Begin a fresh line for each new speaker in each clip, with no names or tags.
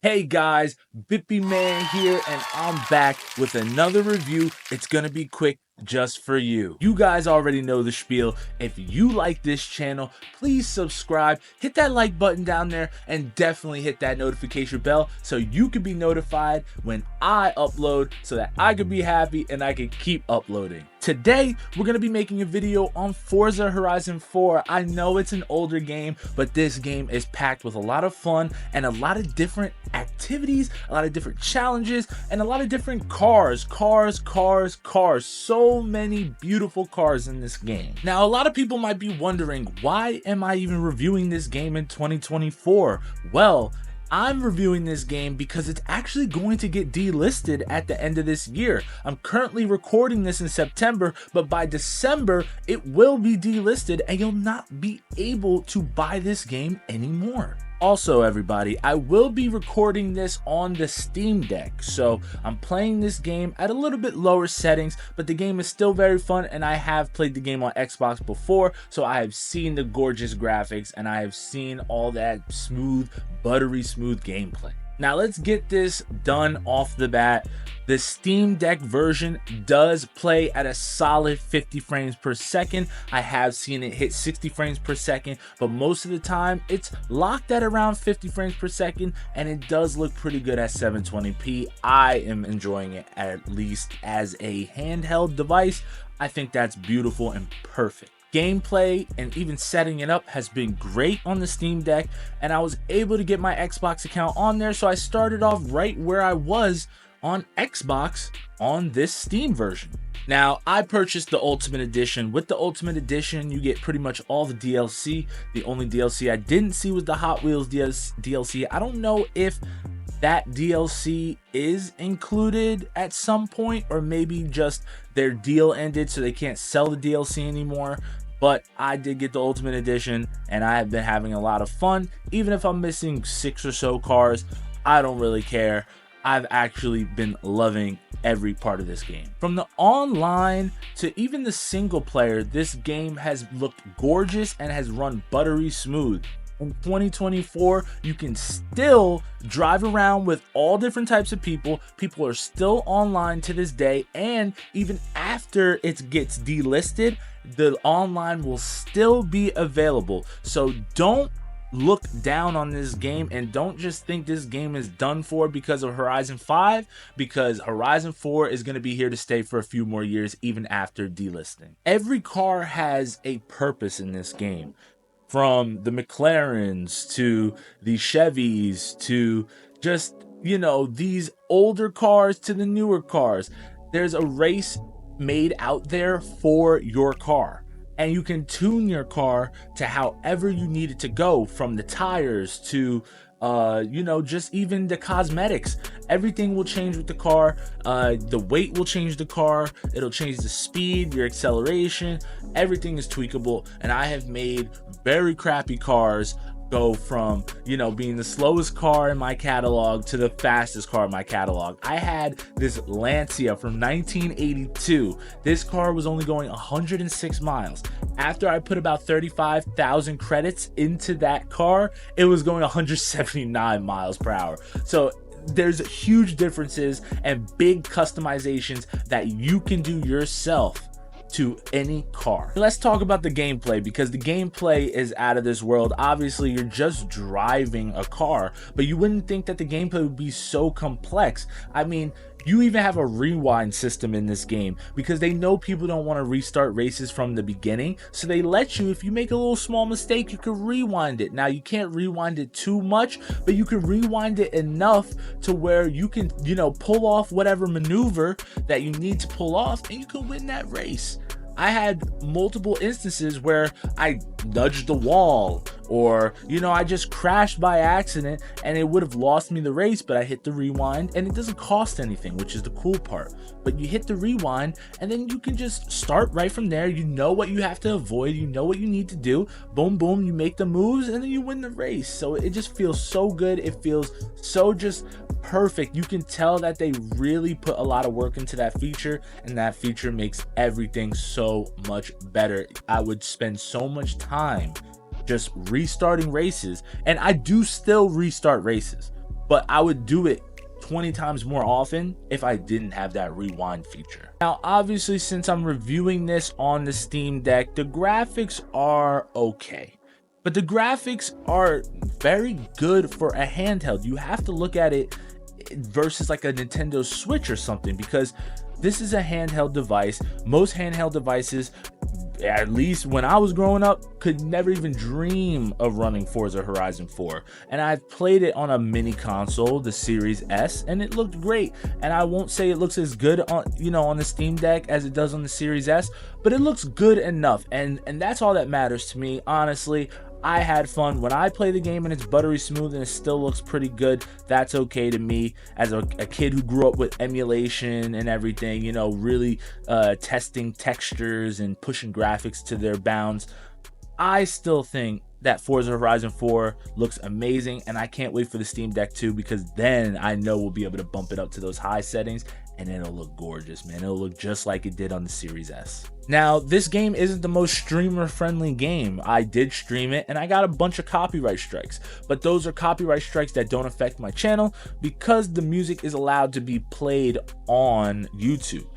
Hey guys, BippyMan here, and I'm back with another review. It's gonna be quick just for you. You guys already know the spiel. If you like this channel, please subscribe, hit that like button down there, and definitely hit that notification bell so you can be notified when I upload so that I can be happy and I can keep uploading. Today, we're going to be making a video on Forza Horizon 4. I know it's an older game, but this game is packed with a lot of fun and a lot of different activities, a lot of different challenges, and a lot of different cars. So many beautiful cars in this game. Now, a lot of people might be wondering, why am I even reviewing this game in 2024? Well, I'm reviewing this game because it's actually going to get delisted at the end of this year. I'm currently recording this in September, but by December, it will be delisted and you'll not be able to buy this game anymore. Also, everybody, I will be recording this on the Steam Deck, so I'm playing this game at a little bit lower settings, but the game is still very fun, and I have played the game on Xbox before, so I have seen the gorgeous graphics, and I have seen all that smooth, buttery smooth gameplay. Now let's get this done off the bat. The Steam Deck version does play at a solid 50 frames per second. I have seen it hit 60 frames per second, but most of the time it's locked at around 50 frames per second, and it does look pretty good at 720p. I am enjoying it, at least as a handheld device. I think that's beautiful and perfect. Gameplay and even setting it up has been great on the Steam Deck, and I was able to get my Xbox account on there, so I started off right where I was on Xbox on this Steam version. Now, I purchased the Ultimate Edition. With the Ultimate Edition, you get pretty much all the DLC. The only DLC I didn't see was the Hot Wheels DLC. I don't know if that DLC is included at some point, or maybe just their deal ended so they can't sell the DLC anymore. But I did get the Ultimate Edition, and I have been having a lot of fun. Even if I'm missing 6 or so cars, I don't really care. I've actually been loving every part of this game. From the online to even the single player, this game has looked gorgeous and has run buttery smooth. In 2024, you can still drive around with all different types of people. People are still online to this day, and even after it gets delisted, the online will still be available. So don't look down on this game, and don't just think this game is done for because of Horizon 5, because Horizon 4 is going to be here to stay for a few more years even after delisting. Every car has a purpose in this game. From the McLarens to the Chevys to just, you know, these older cars to the newer cars. There's a race made out there for your car, and you can tune your car to however you need it to go, from the tires to you know, just even the cosmetics. Everything will change with the car. The weight will change the car. It'll change the speed, your acceleration. Everything is tweakable, and I have made very crappy cars go from, you know, being the slowest car in my catalog to the fastest car in my catalog. I had this Lancia from 1982. This car was only going 106 miles. After I put about 35,000 credits into that car, it was going 179 miles per hour. So there's huge differences and big customizations that you can do yourself to any car. Let's talk about the gameplay, because the gameplay is out of this world. Obviously, you're just driving a car, but you wouldn't think that the gameplay would be so complex. I mean, you even have a rewind system in this game because they know people don't want to restart races from the beginning. So they let you, if you make a little small mistake, you can rewind it. Now, you can't rewind it too much, but you can rewind it enough to where you can, you know, pull off whatever maneuver that you need to pull off, and you can win that race. I had multiple instances where I nudged the wall, or, you know, I just crashed by accident and it would have lost me the race, but I hit the rewind and it doesn't cost anything, which is the cool part. But you hit the rewind and then you can just start right from there. You know what you have to avoid, you know what you need to do. Boom, boom, you make the moves and then you win the race. So it just feels so good. It feels so just perfect. You can tell that they really put a lot of work into that feature, and that feature makes everything so much better. I would spend so much time just restarting races, and I do still restart races. but I would do it 20 times more often if I didn't have that rewind feature. Now, obviously, since I'm reviewing this on the Steam Deck, the graphics are okay. But the graphics are very good for a handheld. You have to look at it versus like a Nintendo Switch or something, because this is a handheld device. Most handheld devices, at least when I was growing up, could never even dream of running Forza Horizon 4. And I've played it on a mini console, the Series S, and it looked great. And I won't say it looks as good on, on the Steam Deck as it does on the Series S, but it looks good enough. And that's all that matters to me, honestly. I had fun when I play the game and it's buttery smooth and it still looks pretty good. That's okay to me. As a kid who grew up with emulation and everything, really testing textures and pushing graphics to their bounds, I still think that Forza Horizon 4 looks amazing, and I can't wait for the Steam Deck 2, because then I know we'll be able to bump it up to those high settings and it'll look gorgeous, man. It'll look just like it did on the Series S. Now, this game isn't the most streamer-friendly game. I did stream it, and I got a bunch of copyright strikes. But those are copyright strikes that don't affect my channel, because the music is allowed to be played on YouTube.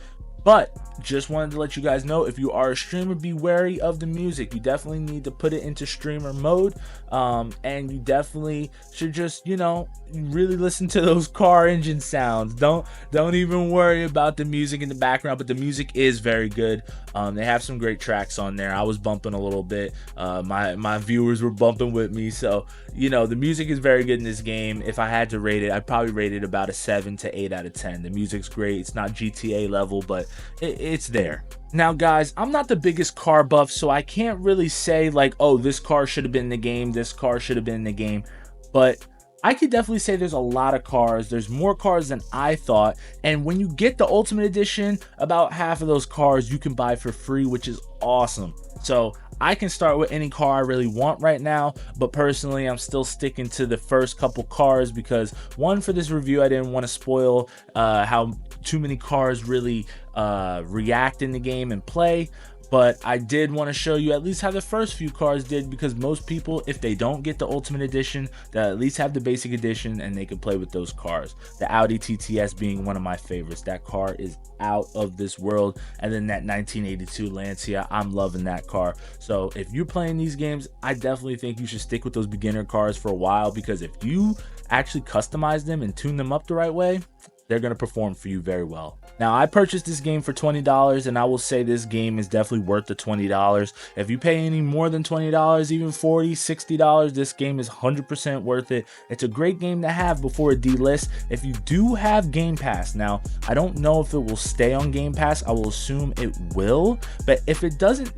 But just wanted to let you guys know, if you are a streamer, be wary of the music. You definitely need to put it into streamer mode, and you definitely should just, really listen to those car engine sounds. Don't even worry about the music in the background, but the music is very good. They have some great tracks on there. I was bumping a little bit. My viewers were bumping with me, so the music is very good in this game. If I had to rate it, I'd probably rate it about a 7 to 8 out of 10. The music's great. It's not GTA level, but it's there. Now, guys, I'm not the biggest car buff, so I can't really say like, oh, this car should have been in the game, this car should have been in the game, but I could definitely say there's a lot of cars. There's more cars than I thought. And when you get the Ultimate Edition, about half of those cars you can buy for free, which is awesome. So I can start with any car I really want right now, but personally, I'm still sticking to the first couple cars because, one, for this review, I didn't want to spoil how too many cars really react in the game and play. But I did want to show you at least how the first few cars did, because most people, if they don't get the Ultimate Edition, they'll at least have the Basic Edition and they can play with those cars. The Audi TTS being one of my favorites. That car is out of this world. And then that 1982 Lancia, I'm loving that car. So if you're playing these games, I definitely think you should stick with those beginner cars for a while, because if you actually customize them and tune them up the right way, they're going to perform for you very well. Now, I purchased this game for $20, and I will say this game is definitely worth the $20. If you pay any more than $20, even $40, $60, this game is 100% worth it. It's a great game to have before it delists. If you do have Game Pass, now, I don't know if it will stay on Game Pass. I will assume it will, but if it doesn't,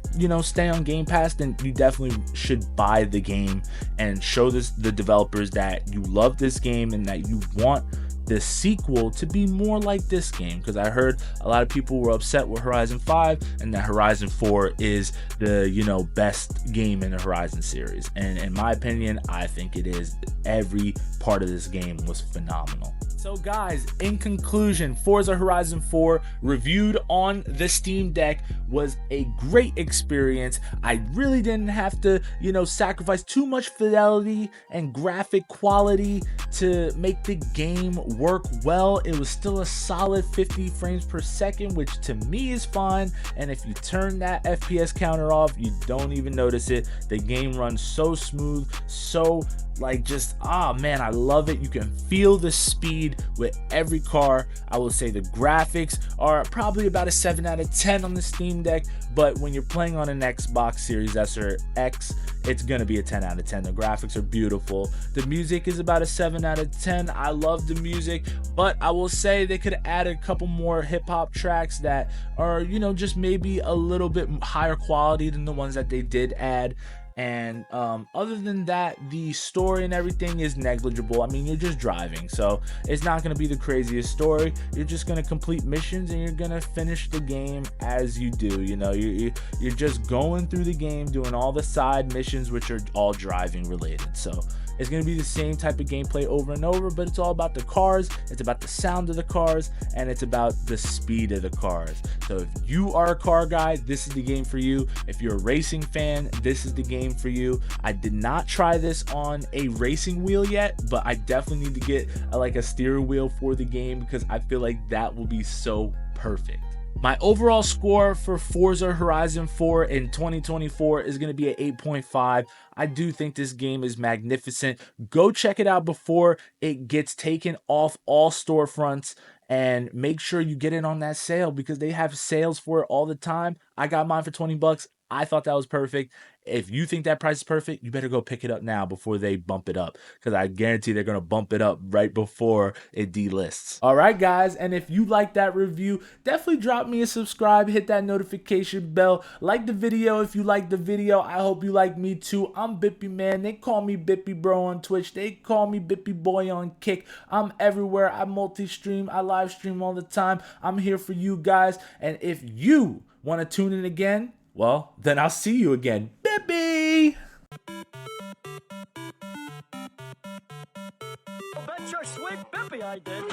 stay on Game Pass, then you definitely should buy the game and show the developers that you love this game and that you want the sequel to be more like this game, because I heard a lot of people were upset with Horizon 5 and that Horizon 4 is the best game in the Horizon series, and in my opinion, I think it is. Every part of this game was phenomenal. So guys, in conclusion, Forza Horizon 4 reviewed on the Steam Deck was a great experience. I really didn't have to, sacrifice too much fidelity and graphic quality to make the game work well. It was still a solid 50 frames per second, which to me is fine. And if you turn that FPS counter off, you don't even notice it. The game runs so smooth, so man, I love it. You can feel the speed with every car. I will say the graphics are probably about a 7 out of 10 on the Steam Deck, but when you're playing on an Xbox Series S or X, it's gonna be a 10 out of 10. The graphics are beautiful. The music is about a 7 out of 10. I love the music, but I will say they could add a couple more hip-hop tracks that are, just maybe a little bit higher quality than the ones that they did add. And other than that, the story and everything is negligible. I mean, you're just driving, so it's not going to be the craziest story. You're just going to complete missions and you're going to finish the game as you do. You're just going through the game, doing all the side missions, which are all driving related. So It's going to be the same type of gameplay over and over, but it's all about the cars, it's about the sound of the cars, and it's about the speed of the cars. So if you are a car guy, this is the game for you. If you're a racing fan, this is the game for you. I did not try this on a racing wheel yet, but I definitely need to get like a steering wheel for the game because I feel like that will be so perfect. My overall score for Forza Horizon 4 in 2024 is going to be at 8.5. I do think this game is magnificent. Go check it out before it gets taken off all storefronts, and make sure you get in on that sale because they have sales for it all the time. I got mine for 20 bucks. I thought that was perfect. If you think that price is perfect, you better go pick it up now before they bump it up, because I guarantee they're going to bump it up right before it delists. All right, guys, and if you like that review, definitely drop me a subscribe, hit that notification bell, like the video if you like the video. I hope you like me too. I'm BippyMan. They call me BippyBro on Twitch. They call me BippyBoy on Kick. I'm everywhere. I multi-stream. I live stream all the time. I'm here for you guys, and if you want to tune in again, well, then I'll see you again. Bippy!
I'll bet your sweet Bippy I did.